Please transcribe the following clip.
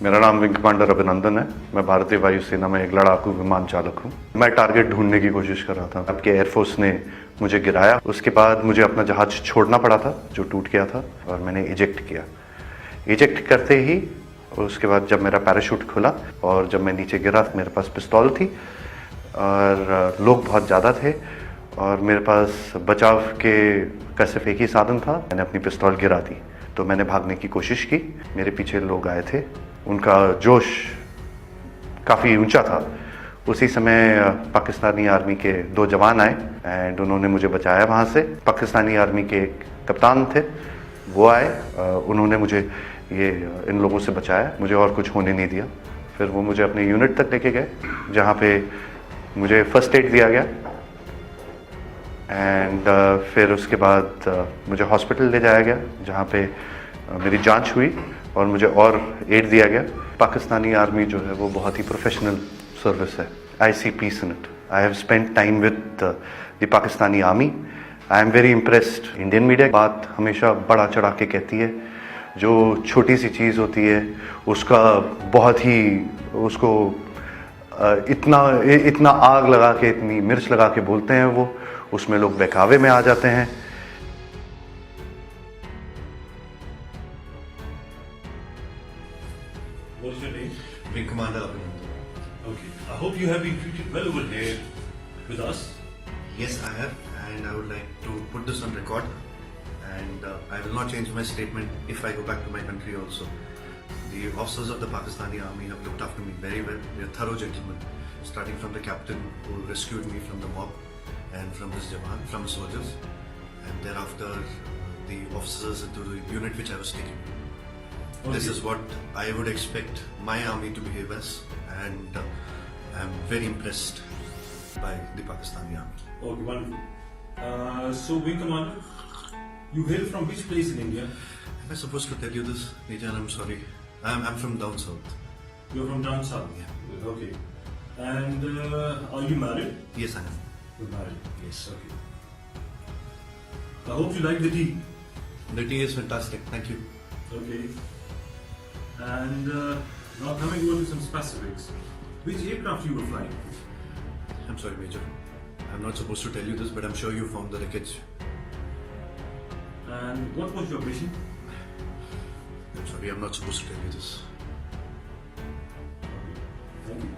मेरा नाम wing commander अभिनंदन है। मैं भारतीय वायुसेना में एक लड़ाकू विमान चालक हूँ। मैं टारगेट ढूंढने की कोशिश कर रहा था। आपके एयरफोर्स ने मुझे गिराया। उसके बाद मुझे अपना जहाज छोड़ना पड़ा था जो टूट गया था, और मैंने इजेक्ट किया। इजेक्ट करते ही उसके बाद जब मेरा पैराशूट खुला और जब मैं नीचे गिरा, मेरे पास पिस्तौल थी और लोग बहुत ज़्यादा थे और मेरे पास बचाव का सिर्फ एक ही साधन था। मैंने अपनी पिस्तौल गिरा दी तो मैंने भागने की कोशिश की। मेरे पीछे लोग आए थे, उनका जोश काफ़ी ऊंचा था। उसी समय पाकिस्तानी आर्मी के 2 जवान आए एंड उन्होंने मुझे बचाया वहाँ से। पाकिस्तानी आर्मी के कप्तान थे, वो आए, उन्होंने मुझे इन लोगों से बचाया, मुझे और कुछ होने नहीं दिया। फिर वो मुझे अपने यूनिट तक लेके गए जहाँ पे मुझे फर्स्ट एड दिया गया एंड फिर उसके बाद मुझे हॉस्पिटल ले जाया गया जहाँ पे मेरी जांच हुई और मुझे और एड दिया गया। पाकिस्तानी आर्मी जो है वो बहुत ही प्रोफेशनल सर्विस है। I see peace in it. I have spent time with the Pakistani army. I am very impressed. Indian media बात हमेशा बढ़ा चढ़ा के कहती है, जो छोटी सी चीज़ होती है उसका बहुत ही उसको इतना आग लगा के, इतनी मिर्च लगा के बोलते हैं वो, उसमें लोग बहकावे में आ जाते हैं। What's your name? Wing Commander Abhinandan. Okay. I hope you have been treated well over here with us. Yes, I have, and I would like to put this on record. And I will not change my statement if I go back to my country also. The officers of the Pakistani army have looked after me very well. They are thorough gentlemen, starting from the captain who rescued me from the mob and from this Jawan, from soldiers, and thereafter the officers into the unit which I was taking. Okay. This is what I would expect my army to behave as, and I am very impressed by the Pakistani army. Okay, wonderful. So, Wing Commander, you hail from which place in India? Am I supposed to tell you this, Major? I'm sorry. I'm from down south. You're from down south? Yeah. Okay. And are you married? Yes, I am. You're married? Yes. Okay. I hope you like the tea. The tea is fantastic. Thank you. Okay. And now coming over to some specifics. Which aircraft you were flying? I'm sorry, Major. I'm not supposed to tell you this, but I'm sure you found the wreckage. And what was your mission? I'm sorry, I'm not supposed to tell you this. Thank you.